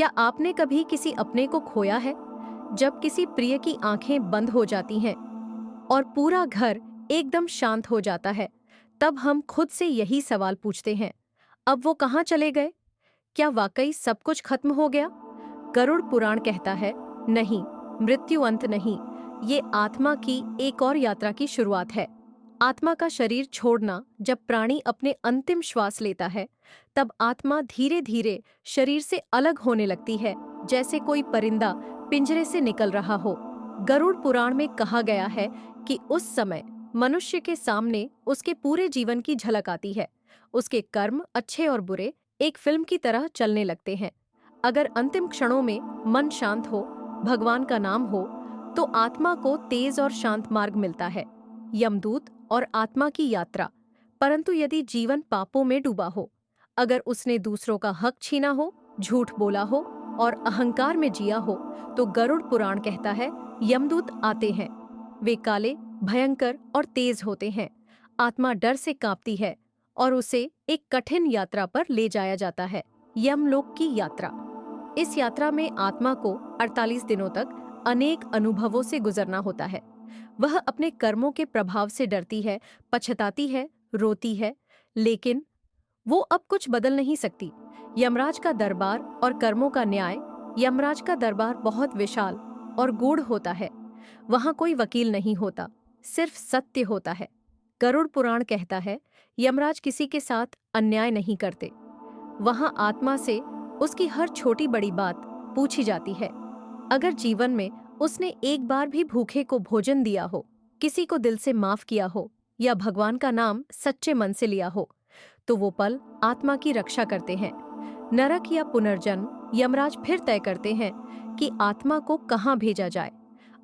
क्या आपने कभी किसी अपने को खोया है? जब किसी प्रिय की आंखें बंद हो जाती हैं और पूरा घर एकदम शांत हो जाता है, तब हम खुद से यही सवाल पूछते हैं, अब वो कहाँ चले गए? क्या वाकई सब कुछ खत्म हो गया? गरुड़ पुराण कहता है, नहीं, मृत्यु अंत नहीं, ये आत्मा की एक और यात्रा की शुरुआत है। आत्मा का शरीर छोड़ना, जब प्राणी अपने अंतिम श्वास लेता है, तब आत्मा धीरे धीरे शरीर से अलग होने लगती है, जैसे कोई परिंदा पिंजरे से निकल रहा हो। गरुड़ पुराण में कहा गया है कि उस समय मनुष्य के सामने उसके पूरे जीवन की झलक आती है। उसके कर्म, अच्छे और बुरे, एक फिल्म की तरह चलने लगते हैं। अगर अंतिम क्षणों में मन शांत हो, भगवान का नाम हो, तो आत्मा को तेज और शांत मार्ग मिलता है, यमदूत और आत्मा की यात्रा। परंतु यदि जीवन पापों में डूबा हो, अगर उसने दूसरों का हक छीना हो, झूठ बोला हो और अहंकार में जिया हो, तो गरुड़ पुराण कहता है, यमदूत आते हैं। वे काले, भयंकर और तेज होते हैं। आत्मा डर से कांपती है और उसे एक कठिन यात्रा पर ले जाया जाता है, यमलोक की यात्रा। इस यात्रा में आत्मा को 48 दिनों तक अनेक अनुभवों से गुजरना होता है। वह अपने कर्मों के प्रभाव से डरती है, पछताती है, रोती है, लेकिन वो अब कुछ बदल नहीं सकती। यमराज का दरबार और कर्मों का न्याय। यमराज का दरबार बहुत विशाल और गूढ़ होता है। वहां कोई वकील नहीं होता, सिर्फ सत्य होता है। गरुड़ पुराण कहता है, यमराज किसी के साथ अन्याय नहीं करते। वहां आत्मा से उसकी हर छोटी बड़ी बात पूछी जाती है। अगर जीवन में उसने एक बार भी भूखे को भोजन दिया हो, किसी को दिल से माफ किया हो या भगवान का नाम सच्चे मन से लिया हो, तो वो पल आत्मा की रक्षा करते हैं। नरक या पुनर्जन्म यमराज फिर तय करते हैं कि आत्मा को कहाँ भेजा जाए।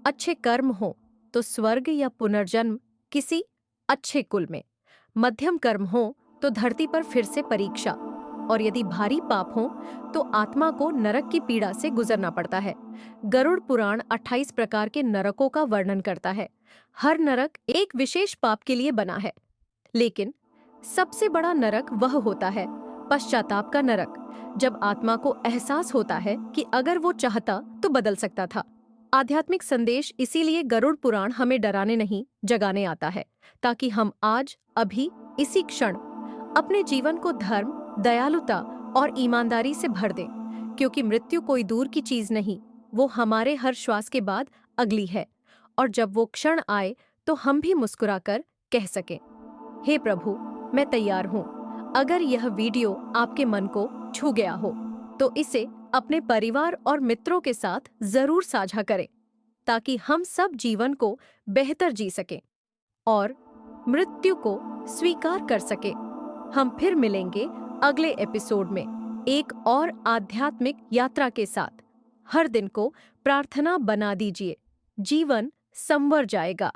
अच्छे कर्म हो तो स्वर्ग या पुनर्जन्म किसी अच्छे कुल में, मध्यम कर्म हो तो धरती पर फिर से परीक्षा, और यदि भारी पाप हो तो आत्मा को नरक की पीड़ा से गुजरना पड़ता है। गरुड़ पुराण 28 प्रकार के नरकों का वर्णन करता है। हर नरक एक विशेष पाप के लिए बना है, लेकिन सबसे बड़ा नरक वह होता है पश्चाताप का नरक, जब आत्मा को एहसास होता है कि अगर वो चाहता तो बदल सकता था। आध्यात्मिक संदेश इसीलिए गरुड़ पुराण हमें डराने नहीं, जगाने आता है, ताकि हम आज, अभी, इसी क्षण अपने जीवन को धर्म, दयालुता और ईमानदारी से भर दें, क्योंकि मृत्यु कोई दूर की चीज नहीं, वो हमारे हर श्वास के बाद अगली है। और जब वो क्षण आए तो हम भी मुस्कुराकर कह सकें, हे प्रभु, मैं तैयार हूँ। अगर यह वीडियो आपके मन को छू गया हो तो इसे अपने परिवार और मित्रों के साथ जरूर साझा करें, ताकि हम सब जीवन को बेहतर जी सकें और मृत्यु को स्वीकार कर सकें। हम फिर मिलेंगे अगले एपिसोड में एक और आध्यात्मिक यात्रा के साथ। हर दिन को प्रार्थना बना दीजिए, जीवन संवर जाएगा।